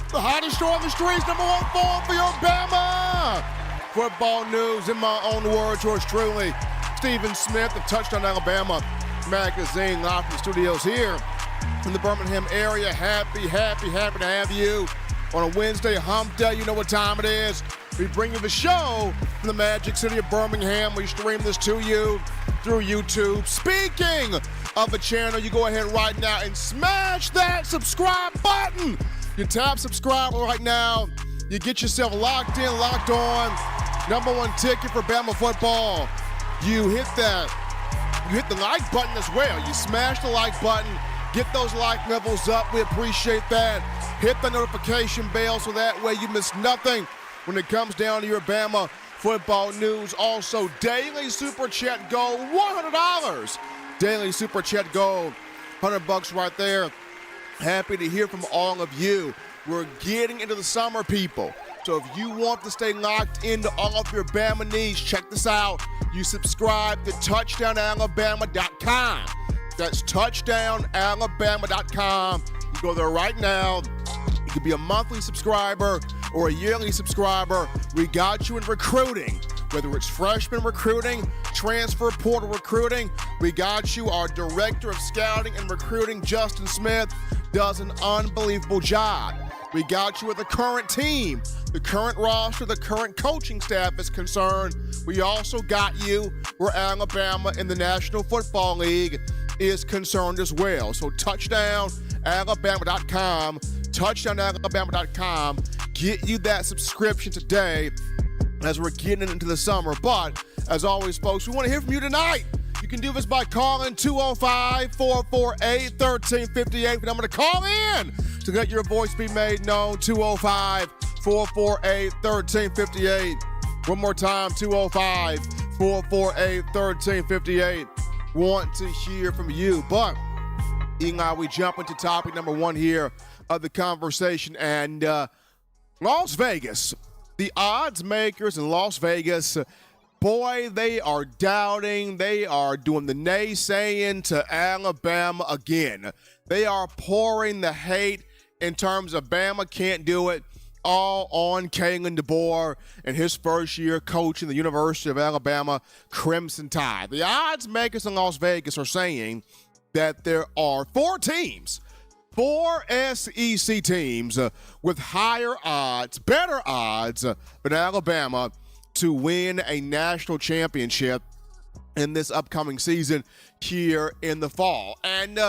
The hottest show on the streets, number one form for your Bama. Football news in my own words, yours truly, Stephen Smith of Touchdown Alabama magazine, live from the studios here in the Birmingham area. Happy to have you on a Wednesday hump day. You know what time it is. We bring you the show from the magic city of Birmingham. We stream this to you through YouTube. Speaking of the channel, you go ahead right now and smash that subscribe button. You tap subscribe right now. You get yourself locked in, locked on. Number one ticket for Bama football. You hit that. You hit the like button as well. You smash the like button. Get those like levels up. We appreciate that. Hit the notification bell so that way you miss nothing when it comes down to your Bama football news. Also, daily Super Chat Gold, $100. Daily Super Chat Gold, $100 right there. Happy to hear from all of you. We're getting into the summer, people. So if you want to stay locked into all of your Bama needs, check this out. You subscribe to touchdownalabama.com. That's touchdownalabama.com. You go there right now. You can be a monthly subscriber or a yearly subscriber. We got you in recruiting. Whether it's freshman recruiting, transfer portal recruiting, we got you. Our director of scouting and recruiting, Justin Smith, does an unbelievable job. We got you with the current team, the current roster, the current coaching staff is concerned. We also got you where Alabama in the National Football League is concerned as well. So touchdownalabama.com, touchdownalabama.com. Get you that subscription today as we're getting into the summer. But as always, folks, we want to hear from you tonight. You can do this by calling 205-448-1358. And I'm going to call in to let your voice be made known. 205-448-1358. One more time, 205-448-1358. Want to hear from you. But Eli, we jump into topic number one here of the conversation. And Las Vegas, the odds makers in Las Vegas, boy, they are doubting. They are doing the naysaying to Alabama again. They are pouring the hate in terms of Bama can't do it, all on Kalen DeBoer and his first year coaching the University of Alabama Crimson Tide. The odds makers in Las Vegas are saying that there are four SEC teams with higher odds, better odds than Alabama to win a national championship in this upcoming season here in the fall. And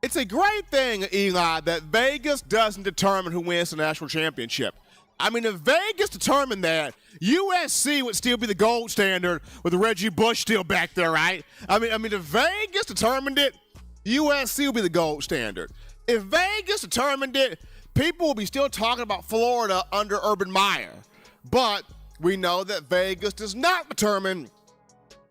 it's a great thing, Eli, that Vegas doesn't determine who wins the national championship. I mean, if Vegas determined that, USC would still be the gold standard with Reggie Bush still back there, right? I mean, if Vegas determined it, USC would be the gold standard. If Vegas determined it, people will be still talking about Florida under Urban Meyer. But we know that Vegas does not determine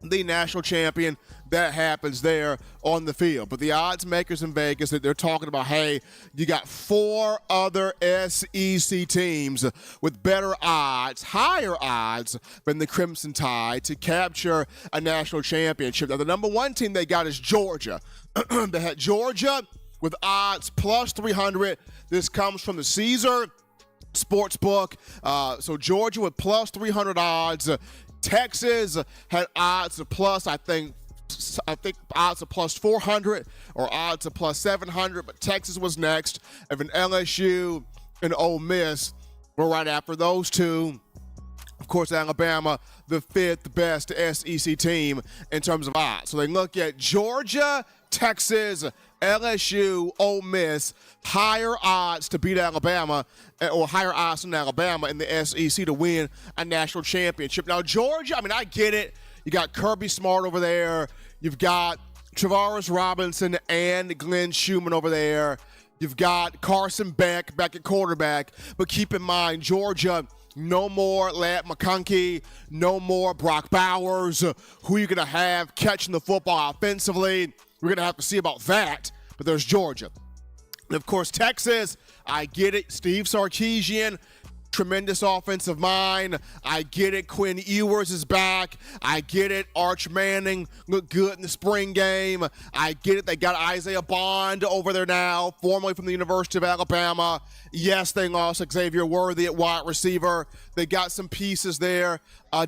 the national champion. That happens there on the field. But the odds makers in Vegas, that they're talking about, hey, you got four other SEC teams with better odds, higher odds than the Crimson Tide to capture a national championship. Now, the number one team they got is Georgia. They had Georgia with odds plus 300. This comes from the Caesar Sportsbook. So Georgia with plus 300 odds. Texas had odds of plus, I think odds of plus 400 or odds of plus 700, but Texas was next. And then LSU and Ole Miss were right after those two. Of course, Alabama, the fifth best SEC team in terms of odds. So they look at Georgia, Texas, LSU, Ole Miss, higher odds to beat Alabama, or higher odds than Alabama in the SEC to win a national championship. Now, Georgia, I mean, I get it. You got Kirby Smart over there. You've got Travaris Robinson and Glenn Schumann over there. You've got Carson Beck back at quarterback. But keep in mind, Georgia, no more Ladd McConkey, no more Brock Bowers. Who are you going to have catching the football offensively? We're going to have to see about that. But there's Georgia. And, of course, Texas, I get it. Steve Sarkisian, tremendous offensive mind. I get it. Quinn Ewers is back. I get it. Arch Manning looked good in the spring game. I get it. They got Isaiah Bond over there now, formerly from the University of Alabama. Yes, they lost Xavier Worthy at wide receiver. They got some pieces there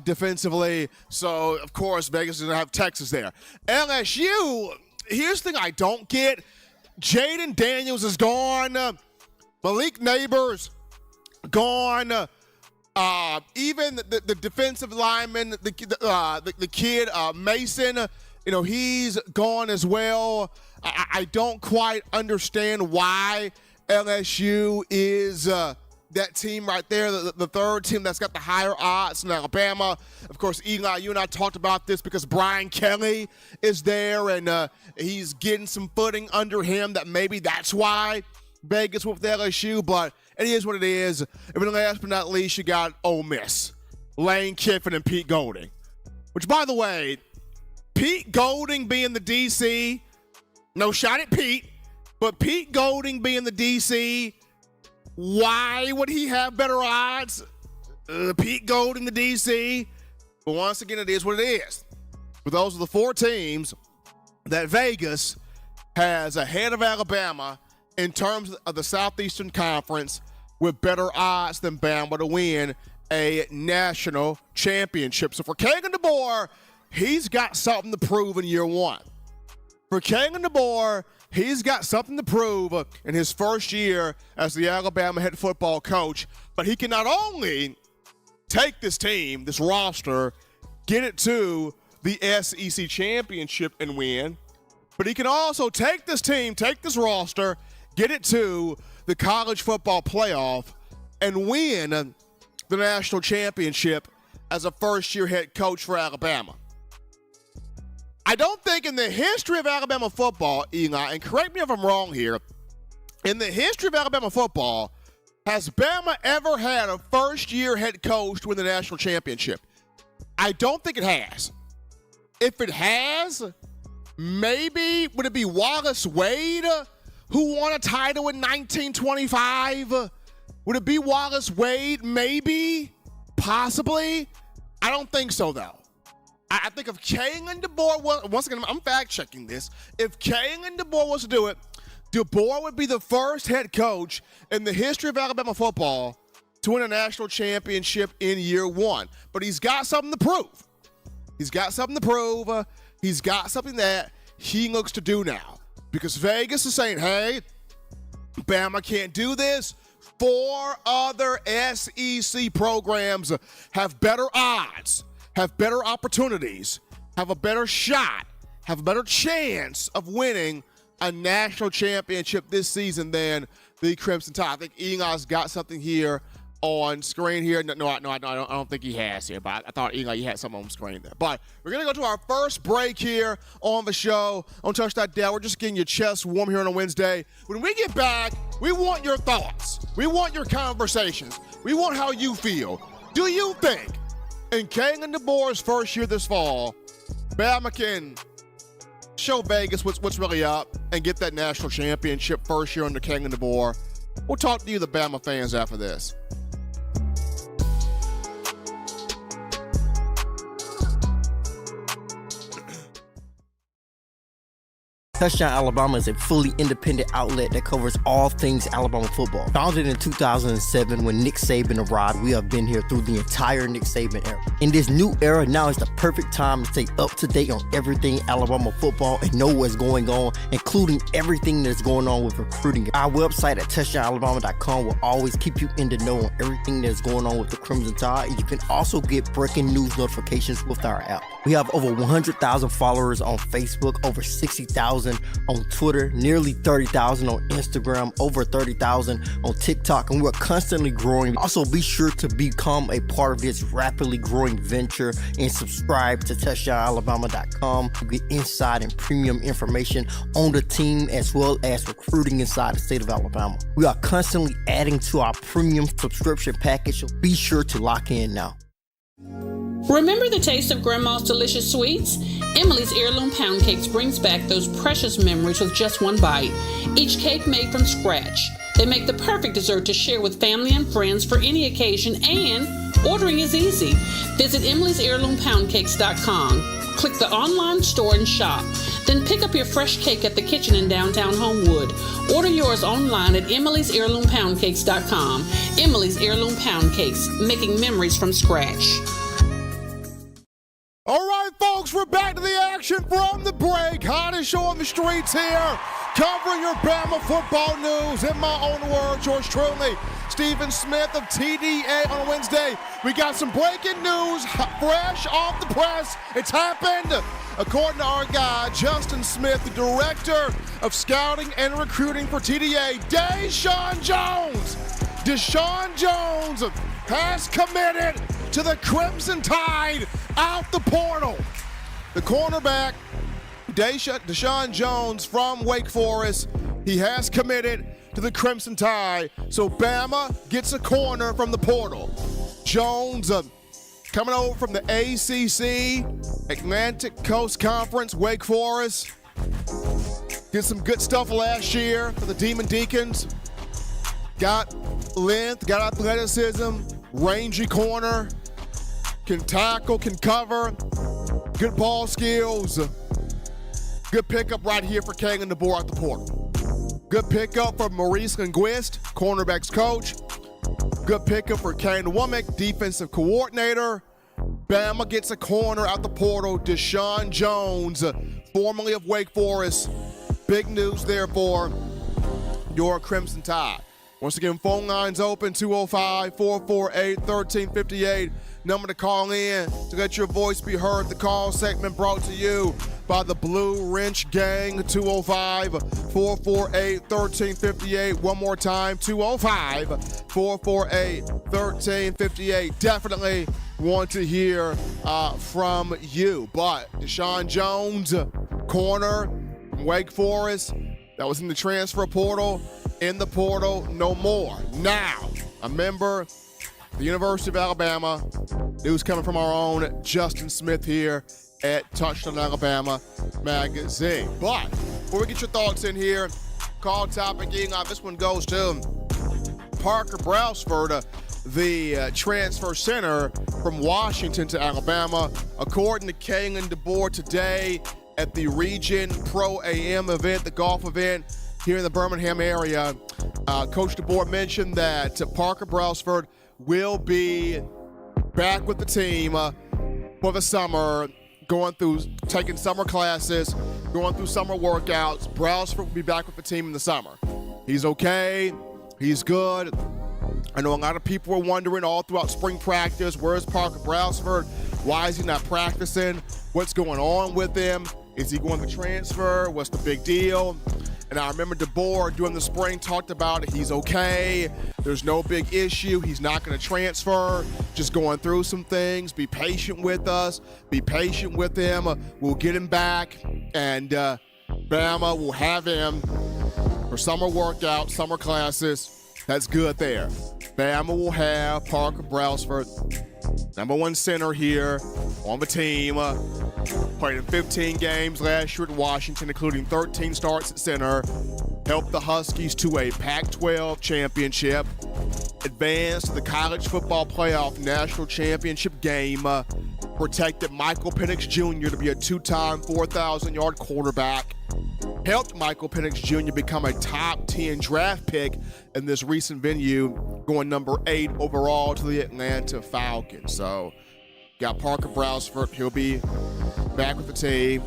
defensively. So, of course, Vegas is going to have Texas there. LSU, here's the thing I don't get. Jaden Daniels is gone. Malik Neighbors gone. Even the defensive lineman, the kid Mason, he's gone as well. I don't quite understand why LSU is that team right there, the third team that's got the higher odds in Alabama. Of course, Eli, you and I talked about this because Brian Kelly is there, and he's getting some footing under him. That maybe that's why Vegas with LSU, but it is what it is. And then last but not least, you got Ole Miss, Lane Kiffin and Pete Golding. Which, by the way, Pete Golding being the DC, no shot at Pete, but Pete Golding being the DC, why would he have better odds? Pete Golding, the DC. But once again, it is what it is. But those are the four teams that Vegas has ahead of Alabama in terms of the Southeastern Conference with better odds than Bama to win a national championship. So for Kalen DeBoer, he's got something to prove in year one. For Kalen DeBoer, he's got something to prove in his first year as the Alabama head football coach. But he can not only take this team, this roster, get it to the SEC championship and win, but he can also take this team, take this roster, get it to the college football playoff and win the national championship as a first-year head coach for Alabama. I don't think in the history of Alabama football, Eli, and correct me if I'm wrong here, in the history of Alabama football, has Bama ever had a first-year head coach to win the national championship? I don't think it has. If it has, maybe would it be Wallace Wade who won a title in 1925? Would it be Wallace Wade? Maybe, possibly. I don't think so, though. I think if Kalen DeBoer, once again, I'm fact-checking this. If Kalen DeBoer was to do it, DeBoer would be the first head coach in the history of Alabama football to win a national championship in year one. But he's got something to prove. He's got something to prove. He's got something that he looks to do now. Because Vegas is saying, hey, Bama can't do this. 4 other SEC programs have better odds, have better opportunities, have a better shot, have a better chance of winning a national championship this season than the Crimson Tide. I think Eli's got something here on screen here. No, I don't think he has here, but I thought, Eli, you had something on screen there. But we're going to go to our first break here on the show. Don't touch that down. We're just getting your chest warm here on a Wednesday. When we get back, we want your thoughts. We want your conversations. We want how you feel. Do you think in Kalen DeBoer's first year this fall, Bama can show Vegas what's really up and get that national championship first year under Kalen DeBoer? We'll talk to you, the Bama fans, after this. Touchdown Alabama is a fully independent outlet that covers all things Alabama football. Founded in 2007 when Nick Saban arrived, we have been here through the entire Nick Saban era. In this new era, now is the perfect time to stay up to date on everything Alabama football and know what's going on, including everything that's going on with recruiting. Our website at touchdownalabama.com will always keep you in the know on everything that's going on with the Crimson Tide. You can also get breaking news notifications with our app. We have over 100,000 followers on Facebook, over 60,000 on Twitter, nearly 30,000 on Instagram, over 30,000 on TikTok, and we're constantly growing. Also, be sure to become a part of this rapidly growing venture and subscribe to touchdownalabama.com to get inside and premium information on the team as well as recruiting inside the state of Alabama. We are constantly adding to our premium subscription package, so be sure to lock in now. Remember the taste of Grandma's delicious sweets? Emily's Heirloom Pound Cakes brings back those precious memories with just one bite. Each cake made from scratch. They make the perfect dessert to share with family and friends for any occasion, and ordering is easy. Visit Emily'sHeirloomPoundCakes.com. Click the online store and shop. Then pick up your fresh cake at the kitchen in downtown Homewood. Order yours online at Emily'sHeirloomPoundCakes.com. Emily's Heirloom Pound Cakes, making memories from scratch. All right, folks, we're back to the action from the break. Hottest show on the streets here, covering your Bama football news. In my own words, yours truly, Stephen Smith of TDA on Wednesday. We got some breaking news, fresh off the press. It's happened. According to our guy, Justin Smith, the director of scouting and recruiting for TDA, Deshaun Jones. Deshaun Jones has committed to the Crimson Tide out the portal. The cornerback, Deshaun Jones from Wake Forest, he has committed to the Crimson Tide. So Bama gets a corner from the portal. Jones coming over from the ACC, Atlantic Coast Conference, Wake Forest. Did some good stuff last year for the Demon Deacons. Got length, got athleticism, rangy corner, can tackle, can cover, good ball skills. Good pickup right here for Kangan DeBoer at the portal. Good pickup for Maurice Linguist, cornerbacks coach. Good pickup for Kane Womack, defensive coordinator. Bama gets a corner out the portal. Deshaun Jones, formerly of Wake Forest. Big news there for your Crimson Tide. Once again, phone lines open, 205-448-1358. Number to call in to let your voice be heard. The call segment brought to you by the Blue Wrench Gang, 205-448-1358. One more time, 205-448-1358. Definitely want to hear from you. But Deshaun Jones, corner from Wake Forest, that was in the transfer portal, in the portal, no more. Now, a member of the University of Alabama. News coming from our own Justin Smith here at Touchdown Alabama Magazine. But before we get your thoughts in here, call topic, this one goes to Parker Brailsford, the transfer center from Washington to Alabama. According to Kangan DeBoer today at the Region Pro AM event, the golf event here in the Birmingham area, Coach DeBoer mentioned that Parker Brailsford will be back with the team for the summer, taking summer classes, going through summer workouts. Brailsford will be back with the team in the summer. He's okay. He's good. I know a lot of people were wondering all throughout spring practice, where's Parker Brailsford? Why is he not practicing? What's going on with him? Is he going to transfer? What's the big deal? And I remember DeBoer during the spring talked about it. He's okay. There's no big issue. He's not going to transfer. Just going through some things. Be patient with us. Be patient with him. We'll get him back. And Bama will have him for summer workouts, summer classes. That's good there. Bama will have Parker Brailsford, number one center here on the team. Played in 15 games last year at Washington, including 13 starts at center. Helped the Huskies to a Pac-12 championship. Advanced to the College Football Playoff National Championship game. Protected Michael Penix Jr. to be a two-time 4,000-yard quarterback. Helped Michael Penix Jr. become a top 10 draft pick in this recent venue, going number 8 overall to the Atlanta Falcons. So, got Parker Brailsford. He'll be back with the team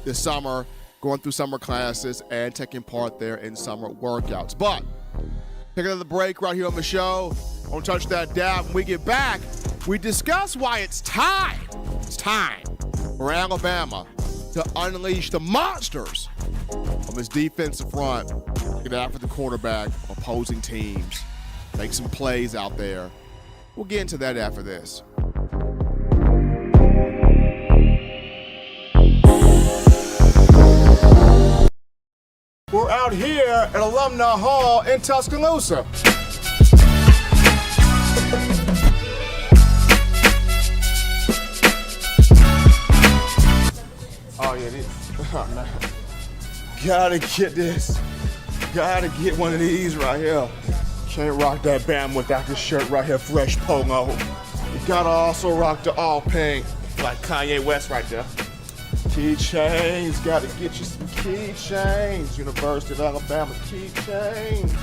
this summer, going through summer classes and taking part there in summer workouts. But, take another break right here on the show. Don't touch that down. When we get back, we discuss why it's time for Alabama to unleash the monsters on this defensive front, get after the quarterback, opposing teams, make some plays out there. We'll get into that after this. We're out here at Alumni Hall in Tuscaloosa. Oh, man. Gotta get this. Gotta get one of these right here. Can't rock that Bama without this shirt right here, fresh polo. You gotta also rock the all pink, like Kanye West right there. Keychains, gotta get you some keychains. University of Alabama keychains.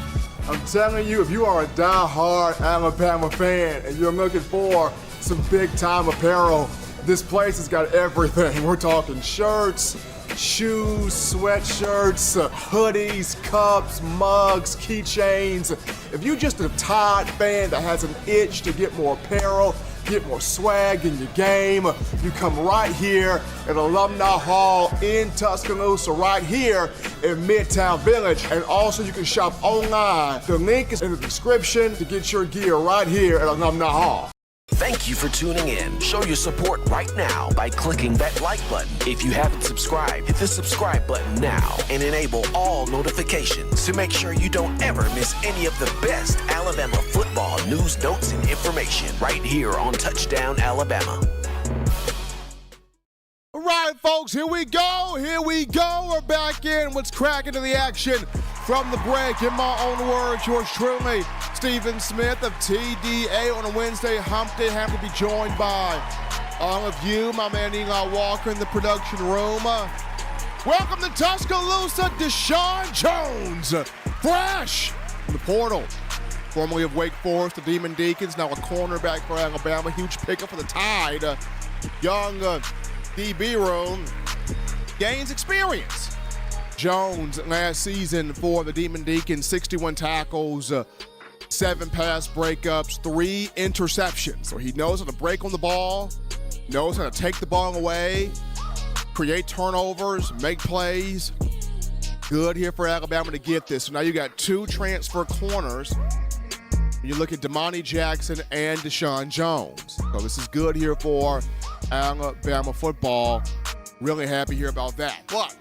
I'm telling you, if you are a die-hard Alabama fan and you're looking for some big-time apparel, this place has got everything. We're talking shirts, shoes, sweatshirts, hoodies, cups, mugs, keychains. If you're just a Tide fan that has an itch to get more apparel, get more swag in your game, you come right here at Alumni Hall in Tuscaloosa, right here in Midtown Village. And also you can shop online. The link is in the description to get your gear right here at Alumni Hall. Thank you for tuning in. Show your support right now by clicking that like button. If you haven't subscribed, hit the subscribe button now and enable all notifications to make sure you don't ever miss any of the best Alabama football news, notes, and information right here on Touchdown Alabama. All right, folks, here we go. We're back in. What's cracking to the action from the break? In my own words, yours truly, Stephen Smith of TDA on a Wednesday hump day. Happy to be joined by all of you, my man Eli Walker in the production room. Welcome to Tuscaloosa, Deshaun Jones, fresh from the portal. Formerly of Wake Forest, the Demon Deacons, now a cornerback for Alabama. Huge pickup for the Tide. Young DB room gains experience. Jones last season for the Demon Deacons, 61 tackles, 7 pass breakups, 3 interceptions. So he knows how to break on the ball, knows how to take the ball away, create turnovers, make plays. Good here for Alabama to get this. So now you got 2 transfer corners. You look at Damani Jackson and Deshaun Jones. So this is good here for Alabama football. Really happy here about that. But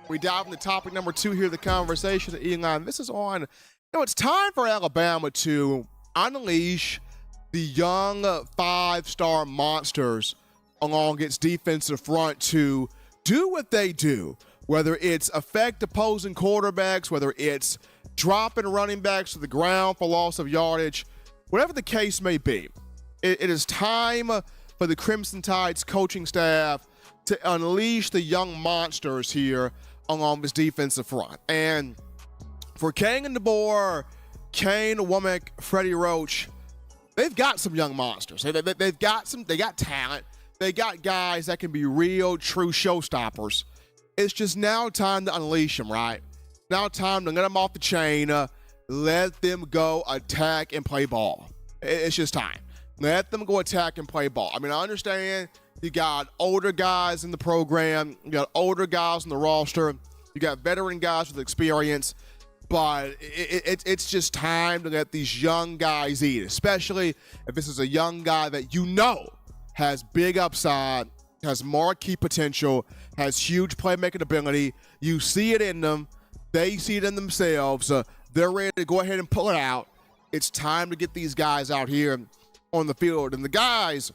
we dive into topic number 2 here, the conversation at Eli. This is on, it's time for Alabama to unleash the young 5-star monsters along its defensive front to do what they do, whether it's affect opposing quarterbacks, whether it's dropping running backs to the ground for loss of yardage, whatever the case may be. It is time for the Crimson Tide's coaching staff to unleash the young monsters here along this defensive front. And for Kane and DeBoer, Kane, Womack, Freddie Roach, they've got some young monsters. They got talent. They got guys that can be real, true showstoppers. It's just now time to unleash them, right? Now time to let them off the chain, let them go attack and play ball. It's just time. Let them go attack and play ball. I mean, I understand you got older guys in the program, you got older guys on the roster, you got veteran guys with experience, but it's just time to let these young guys eat, especially if this is a young guy that you know has big upside, has marquee potential, has huge playmaking ability. You see it in them. They see it in themselves. They're ready to go ahead and pull it out. It's time to get these guys out here on the field. And the guys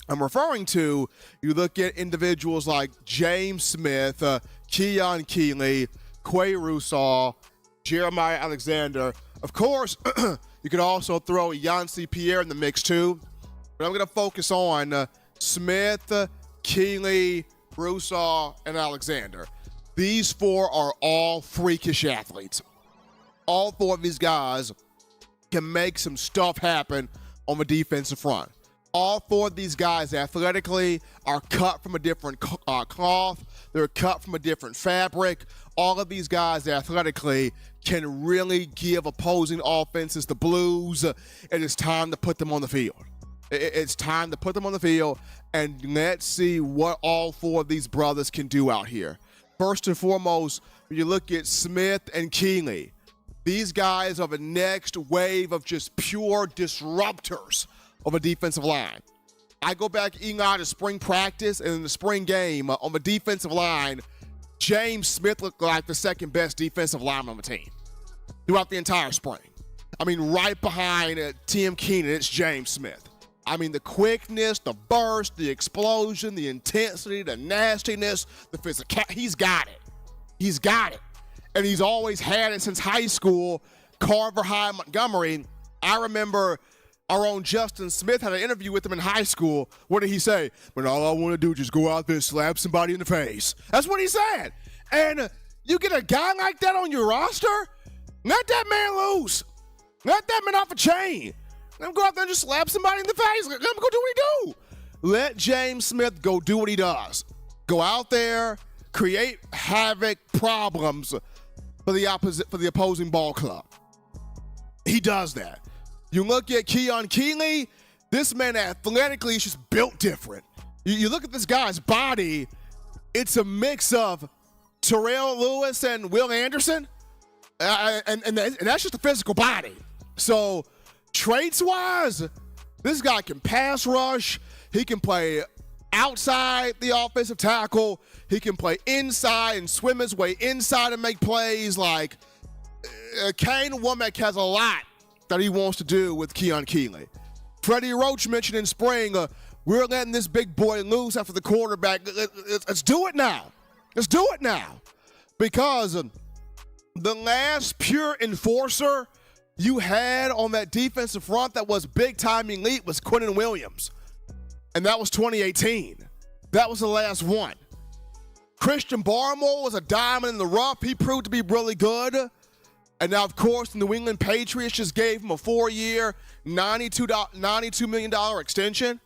I'm referring to, you look at individuals like James Smith, Keon Keeley, Quay Russaw, Jeremiah Alexander. Of course, you could also throw Yancey Pierre in the mix too. But I'm going to focus on Smith, Keeley, Russaw, and Alexander. These 4 are all freakish athletes. All 4 of these guys can make some stuff happen on the defensive front. All 4 of these guys athletically are cut from a different cloth. They're cut from a different fabric. All of these guys athletically can really give opposing offenses the blues. It is time to put them on the field. It's time to put them on the field, and let's see what all 4 of these brothers can do out here. First and foremost, when you look at Smith and Keeley, these guys are the next wave of just pure disruptors of a defensive line. I go back, Eli, to spring practice, and in the spring game on the defensive line, James Smith looked like the second best defensive lineman on the team throughout the entire spring. I mean, right behind Tim Keenan, it's James Smith. I mean, the quickness, the burst, the explosion, the intensity, the nastiness, the physical. He's got it. He's got it. And he's always had it since high school, Carver High, Montgomery. I remember our own Justin Smith had an interview with him in high school. What did he say? When all I want to do is just go out there and slap somebody in the face. That's what he said. And you get a guy like that on your roster? Let that man loose. Let that man off a chain. Let him go out there and just slap somebody in the face. Let him go do what he do. Let James Smith go do what he does. Go out there, create havoc, problems for the opposing ball club. He does that. You look at Keon Keeley, this man athletically is just built different. You look at this guy's body, it's a mix of Terrell Lewis and Will Anderson, and that's just a physical body. So traits-wise, this guy can pass rush. He can play outside the offensive tackle. He can play inside and swim his way inside and make plays. Like, Kane Womack has a lot that he wants to do with Keon Keeley. Freddie Roach mentioned in spring, we're letting this big boy loose after the quarterback. Let's do it now. Let's do it now. Because the last pure enforcer you had on that defensive front that was big-time elite was Quinnen Williams. And that was 2018. That was the last one. Christian Barmore was a diamond in the rough. He proved to be really good. And now, of course, the New England Patriots just gave him a 4-year, $92 million extension.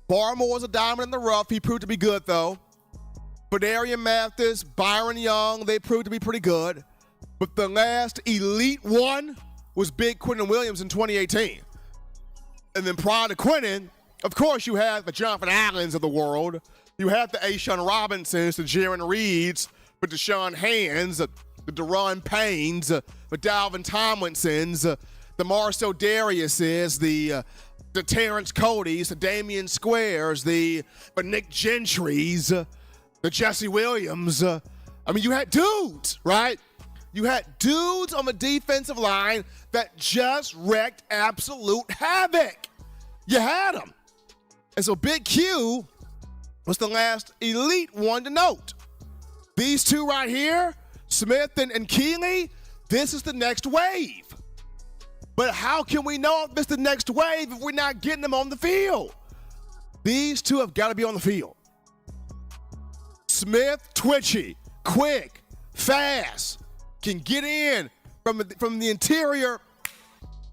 Barmore was a diamond in the rough. He proved to be good, though. Badarian Mathis, Byron Young, they proved to be pretty good. But the last elite one was big Quinnen Williams in 2018. And then prior to Quinnen, of course, you have the Jonathan Allens of the world. You have the Ashawn Robinsons, the Jaron Reeds, but Deshaun Haynes, the Deron Paynes, the Dalvin Tomlinsons, the Marcel Dariuses, the Terrence Codys, the Damian Squares, the Nick Gentrys, the Jesse Williams. I mean, you had dudes, right? You had dudes on the defensive line that just wreaked absolute havoc. You had them. And so Big Q was the last elite one to note. These two right here, Smith and Keeley, this is the next wave. But how can we know if it's the next wave if we're not getting them on the field? These two have got to be on the field. Smith, twitchy, quick, fast, can get in from the interior,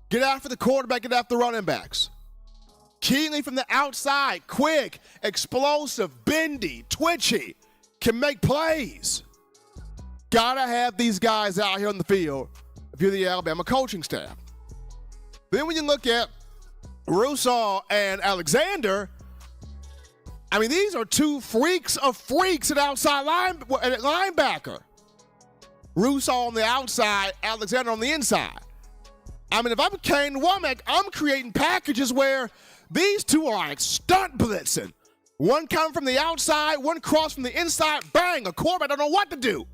get after the quarterback, get after the running backs. Keeley from the outside, quick, explosive, bendy, twitchy, can make plays. Gotta have these guys out here on the field if you're the Alabama coaching staff. Then when you look at Russaw and Alexander, I mean, these are two freaks of freaks at outside linebacker. Russaw on the outside, Alexander on the inside. I mean, if I'm Kane Womack, I'm creating packages where these two are like stunt blitzing. One coming from the outside, one cross from the inside, bang, a quarterback don't know what to do.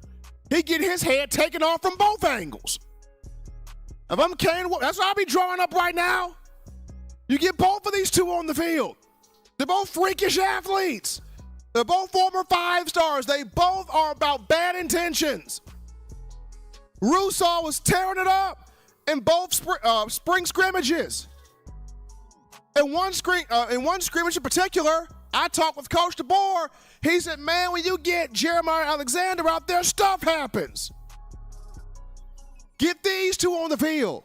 He get his head taken off from both angles. If I'm Kane Womack, that's what I'll be drawing up right now. You get both of these two on the field. They're both freakish athletes. They're both former 5-stars. They both are about bad intentions. Russaw was tearing it up in both spring scrimmages. In one scrimmage in particular, I talked with Coach DeBoer. He said, man, when you get Jeremiah Alexander out there, stuff happens. Get these two on the field.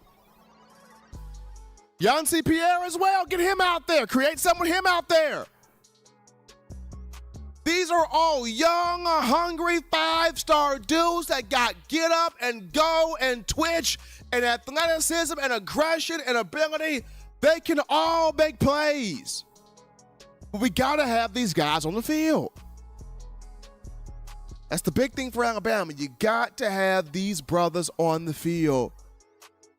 Yancey Pierre as well, get him out there. Create something with him out there. These are all young, hungry 5-star dudes that got get up and go and twitch and athleticism and aggression and ability. They can all make plays. But we got to have these guys on the field. That's the big thing for Alabama. You got to have these brothers on the field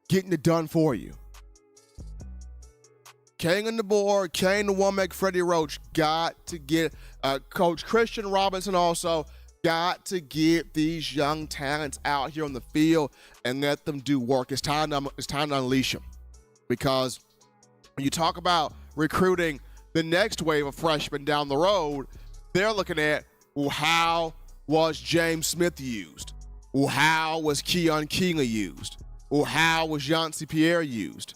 getting it done for you. Kane on the board, Kane the Womack, Freddie Roach got to get Coach Christian Robinson also got to get these young talents out here on the field and let them do work. It's time to unleash them. Because when you talk about recruiting the next wave of freshmen down the road, they're looking at, well, how was James Smith used? Well, how was Keon Keeley used? Well, how was Yancey Pierre used?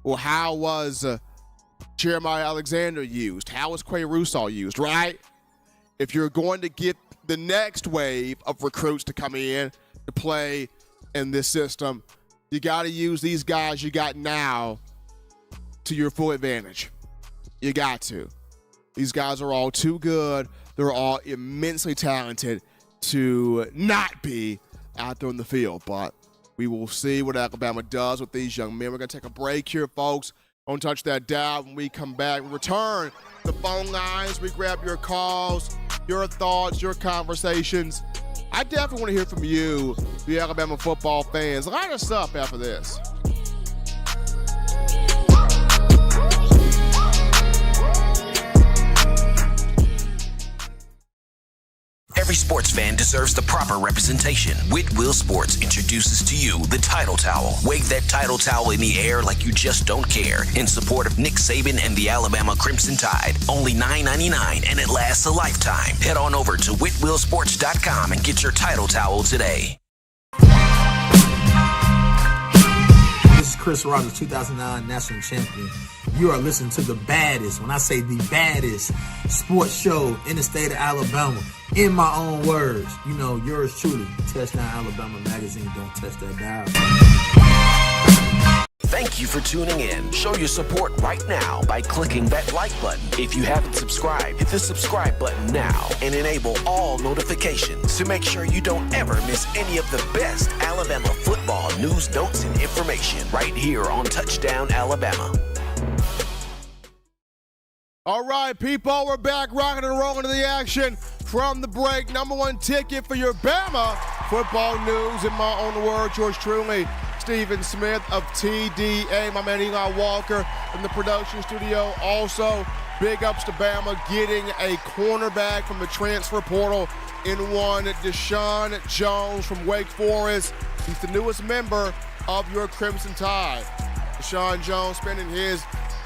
Well, how was Jeremiah Alexander used? How was Quay Russaw used, right? If you're going to get the next wave of recruits to come in to play in this system, you got to use these guys you got now to your full advantage. You got to. These guys are all too good. They're all immensely talented to not be out there in the field. But we will see what Alabama does with these young men. We're going to take a break here, folks. Don't touch that dial. When we come back, we return the phone lines. We grab your calls, your thoughts, your conversations. I definitely want to hear from you, the Alabama football fans. Line us up after this. Every sports fan deserves the proper representation. Whitwell Sports introduces to you the Title Towel. Wave that Title Towel in the air like you just don't care in support of Nick Saban and the Alabama Crimson Tide. Only $9.99 and it lasts a lifetime. Head on over to whitwellsports.com and get your Title Towel today. This is Chris Rogers, 2009 national champion. You are listening to the baddest, when I say the baddest, sports show in the state of Alabama. In my own words, you know, yours truly, Touchdown Alabama Magazine. Don't touch that dial. Thank you for tuning in. Show your support right now by clicking that like button. If you haven't subscribed, hit the subscribe button now and enable all notifications to make sure you don't ever miss any of the best Alabama football news, notes, and information right here on Touchdown Alabama. All right, people, we're back rocking and rolling to the action from the break. Number one ticket for your Bama football news. In my own words, yours truly, Stephen Smith of TDA, my man Eli Walker in the production studio. Also, big ups to Bama getting a cornerback from the transfer portal in one, Deshaun Jones from Wake Forest. He's the newest member of your Crimson Tide. Deshaun Jones spending his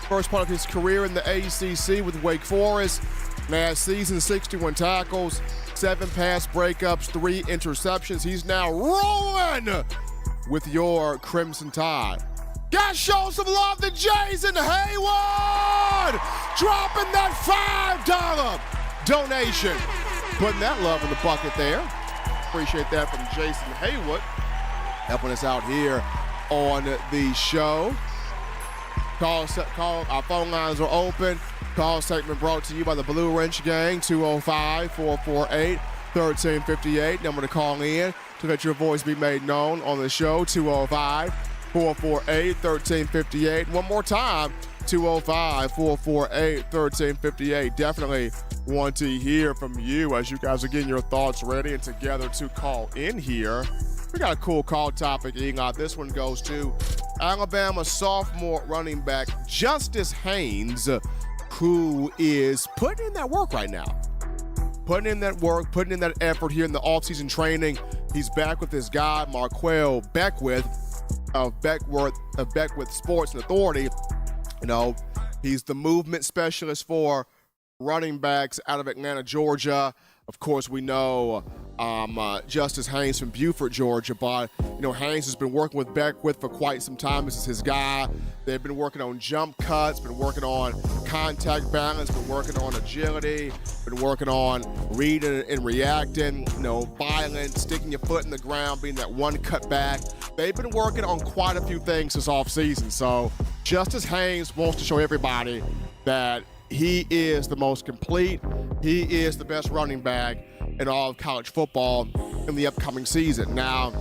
first part of his career in the ACC with Wake Forest. Last season, 61 tackles, 7 pass breakups, 3 interceptions. He's now rolling with your Crimson Tide. Gotta show some love to Jason Haywood, dropping that $5 donation. Putting that love in the bucket there. Appreciate that from Jason Haywood, helping us out here on the show. Call, our phone lines are open. Call segment brought to you by the Blue Wrench Gang, 205-448-1358. Number to call in to let your voice be made known on the show, 205-448-1358. One more time, 205-448-1358. Definitely want to hear from you as you guys are getting your thoughts ready and together to call in here. We got a cool call topic, Eli. This one goes to Alabama sophomore running back Justice Haynes, who is putting in that work right now. Putting in that work, putting in that effort here in the offseason training. He's back with his guy, Marquell Beckwith of Beckwith Sports and Authority. You know, he's the movement specialist for running backs out of Atlanta, Georgia. Of course, we know Justice Haynes from Beaufort, Georgia, but you know Haynes has been working with Beckwith for quite some time. This is his guy. They've been working on jump cuts, been working on contact balance, been working on agility, been working on reading and reacting, you know, violence, sticking your foot in the ground, being that one cut back. They've been working on quite a few things this offseason. So Justice Haynes wants to show everybody that he is the most complete. He is the best running back in all of college football in the upcoming season. Now,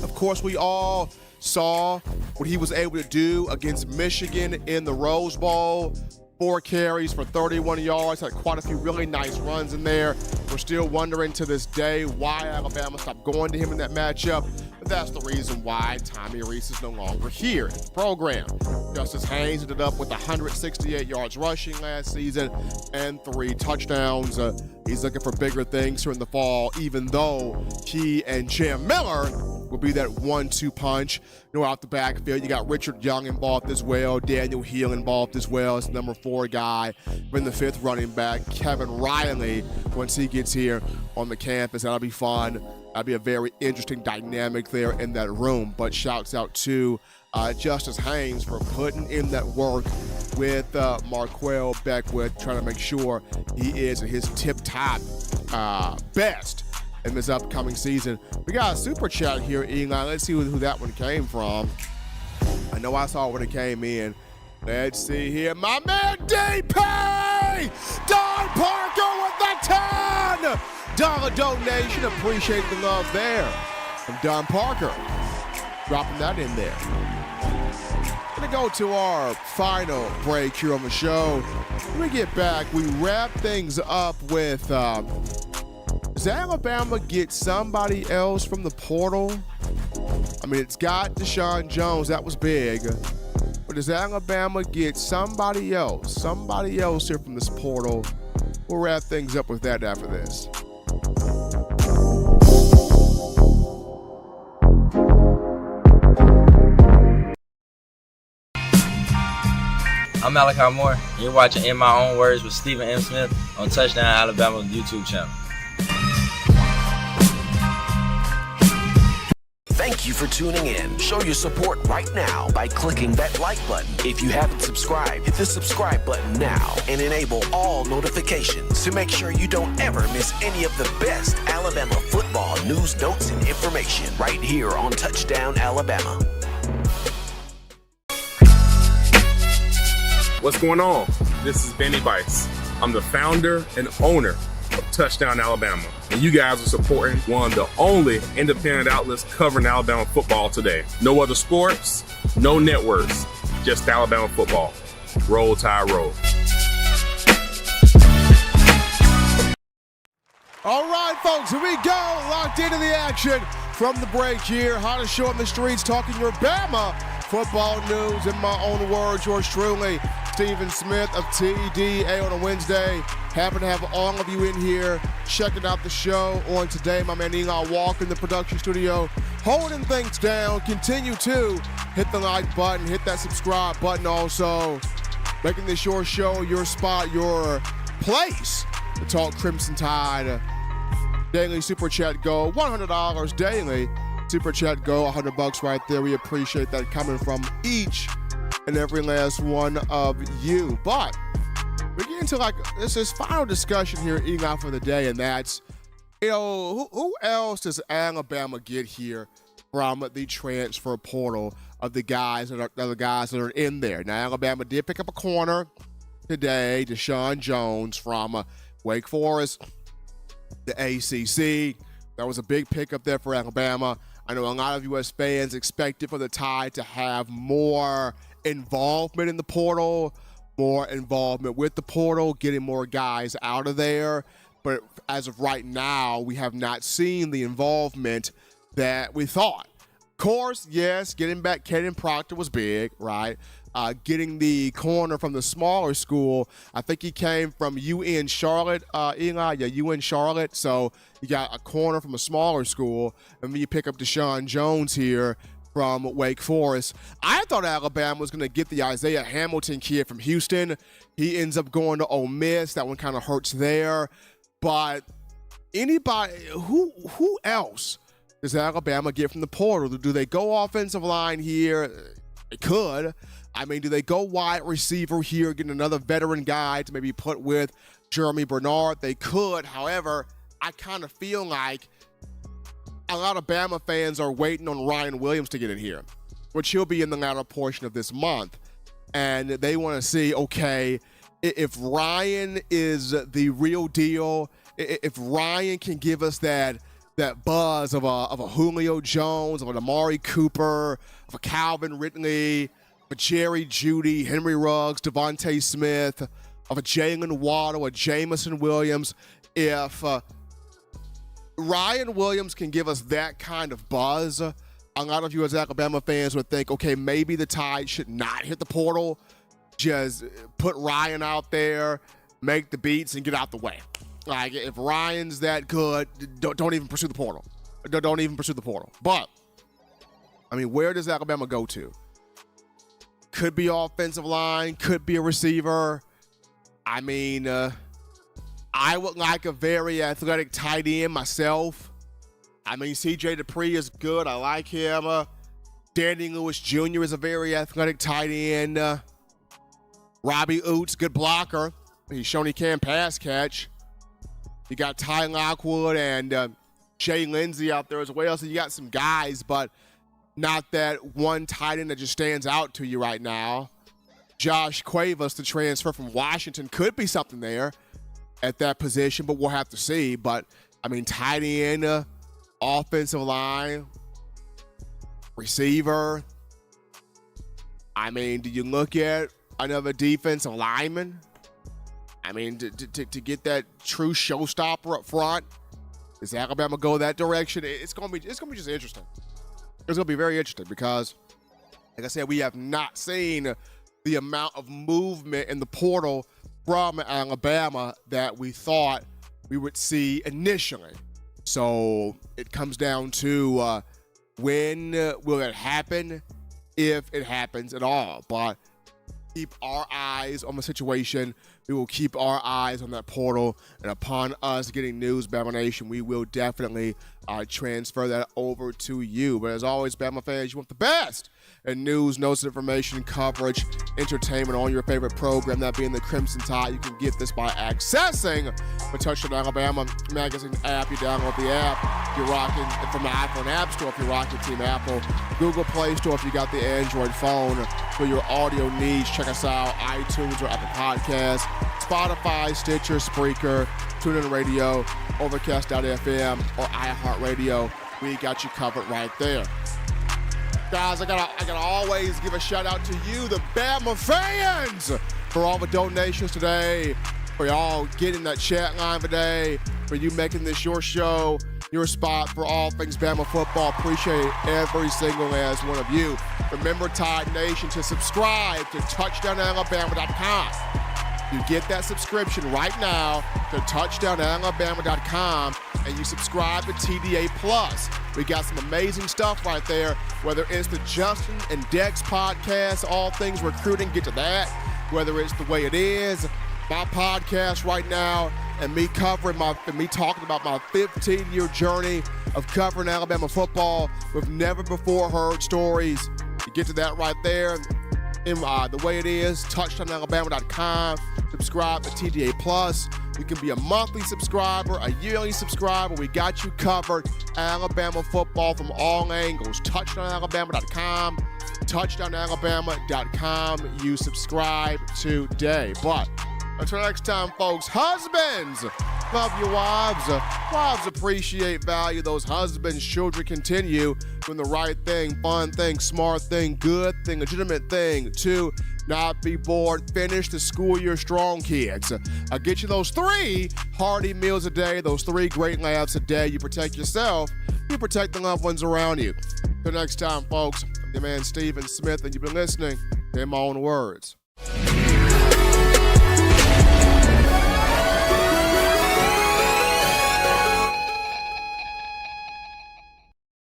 of course, we all saw what he was able to do against Michigan in the Rose Bowl. 4 carries for 31 yards, had quite a few really nice runs in there. We're still wondering to this day why Alabama stopped going to him in that matchup, but that's the reason why Tommy Rees is no longer here in the program. Justice Haynes ended up with 168 yards rushing last season and 3 touchdowns. He's looking for bigger things here in the fall, even though he and Jam Miller will be that 1-2 punch. Out the backfield, you got Richard Young involved as well, Daniel Hill involved as well as number 4 guy. Then the 5th running back, Kevin Riley, once he gets here on the campus. That'll be fun. That'll be a very interesting dynamic there in that room. But shouts out to Justice Haynes for putting in that work with Marquell Beckwith, trying to make sure he is at his tip-top best in this upcoming season. We got a super chat here, Eli. Let's see who that one came from. I know I saw when it came in. Let's see here. My man DP! Don Parker with the $10 donation. Appreciate the love there from Don Parker. Dropping that in there. Gonna go to our final break here on the show. When we get back, we wrap things up with does Alabama get somebody else from the portal? I mean, it's got Deshaun Jones. That was big. But does Alabama get somebody else here from this portal? We'll wrap things up with that after this. I'm Malachi Moore, and you're watching In My Own Words with Stephen M. Smith on Touchdown Alabama YouTube channel. Thank you for tuning in. Show your support right now by clicking that like button. If you haven't subscribed, hit the subscribe button now and enable all notifications to make sure you don't ever miss any of the best Alabama football news, notes, and information right here on Touchdown Alabama. What's going on? This is Benny Bice. I'm the founder and owner of Touchdown Alabama. And you guys are supporting one of the only independent outlets covering Alabama football today. No other sports, no networks, just Alabama football. Roll Tide Roll. All right, folks, here we go. Locked into the action from the break here. Hottest show on the streets, talking your Bama football news. In my own words, yours truly, Stephen Smith of TDA on a Wednesday. Happy to have all of you in here checking out the show on today. My man Eli Walker in the production studio, holding things down. Continue to hit the like button, hit that subscribe button also. Making this your show, your spot, your place to talk Crimson Tide. Daily Super Chat Go, $100 daily. Super Chat Go, $100 right there. We appreciate that coming from each and every last one of you. But we get into this final discussion here, Eli, for the day, and that's, who else does Alabama get here from the transfer portal of the guys that are in there? Now, Alabama did pick up a corner today, Deshaun Jones from Wake Forest, the ACC. That was a big pickup there for Alabama. I know a lot of U.S. fans expected for the Tide to have more involvement in the portal, more involvement with the portal, getting more guys out of there. But as of right now, we have not seen the involvement that we thought. Of course, yes, getting back Caden Proctor was big, right? Getting the corner from the smaller school. I think he came from UN Charlotte, Eli. Yeah, UN Charlotte. So you got a corner from a smaller school, and then you pick up Deshaun Jones here from Wake Forest. I thought Alabama was going to get the Isaiah Hamilton kid from Houston. He ends up going to Ole Miss. That one kind of hurts there. But anybody, who else does Alabama get from the portal? Do they go offensive line here? They could. I mean, do they go wide receiver here, get another veteran guy to maybe put with Jeremy Bernard? They could. However, I kind of feel like a lot of Bama fans are waiting on Ryan Williams to get in here, which he'll be in the latter portion of this month. And they want to see, okay, if Ryan is the real deal, if Ryan can give us that buzz of a Julio Jones, of an Amari Cooper, of a Calvin Ridley, of a Jerry Jeudy, Henry Ruggs, Devontae Smith, of a Jalen Waddle, a Jamison Williams, if Ryan Williams can give us that kind of buzz, a lot of you as Alabama fans would think, okay, maybe the Tide should not hit the portal. Just put Ryan out there, make the beats, and get out the way. Like, if Ryan's that good, don't even pursue the portal. Don't even pursue the portal. But I mean, where does Alabama go to? Could be offensive line, could be a receiver. I mean, I would like a very athletic tight end myself. I mean, C.J. Dupree is good. I like him. Danny Lewis Jr. is a very athletic tight end. Robbie Oots, good blocker. He's shown he can pass catch. You got Ty Lockwood and Jay Lindsey out there as well. So you got some guys, but not that one tight end that just stands out to you right now. Josh Cuevas, the transfer from Washington, could be something there at that position, but we'll have to see. But, I mean, tight end, offensive line, receiver. I mean, do you look at another defensive lineman? I mean, to get that true showstopper up front, does Alabama go that direction? It's gonna be just interesting. It's gonna be very interesting because, like I said, we have not seen the amount of movement in the portal from Alabama that we thought we would see initially. So it comes down to when will it happen, if it happens at all. But keep our eyes on the situation. We will keep our eyes on that portal, and upon us getting news, Bama Nation, we will definitely transfer that over to you. But as always, Bama fans, you want the best in news, notes, information, coverage, entertainment on your favorite program, that being the Crimson Tide. You can get this by accessing the Touchdown Alabama magazine app. You download the app. If you're rocking from the iPhone App Store, if you're rocking Team Apple, Google Play Store, if you got the Android phone. For your audio needs, check us out, iTunes or Apple Podcasts, Spotify, Stitcher, Spreaker, TuneIn Radio, Overcast.fm, or iHeartRadio. We got you covered right there. Guys, I gotta always give a shout out to you, the Bama fans, for all the donations today, for y'all getting that chat line today, for you making this your show, your spot for all things Bama football. Appreciate every single last one of you. Remember, Tide Nation, to subscribe to TouchdownAlabama.com. You get that subscription right now to TouchdownAlabama.com, and you subscribe to TDA Plus. We got some amazing stuff right there, whether it's the Justin and Dex podcast, all things recruiting, get to that. Whether it's The Way It Is, my podcast right now, and me talking about my 15-year journey of covering Alabama football with never before heard stories. You get to that right there. In The Way It Is, TouchdownAlabama.com. Subscribe to TDA Plus. You can be a monthly subscriber, a yearly subscriber. We got you covered. Alabama football from all angles. TouchdownAlabama.com. TouchdownAlabama.com. You subscribe today. But until next time, folks, husbands, love your wives. Wives appreciate, value those husbands. Children continue doing the right thing, fun thing, smart thing, good thing, legitimate thing to not be bored. Finish the school year strong, kids. I'll get you those 3 hearty meals a day, those 3 great laughs a day. You protect yourself, you protect the loved ones around you. Till next time, folks, I'm your man Stephen Smith, and you've been listening to In My Own Words.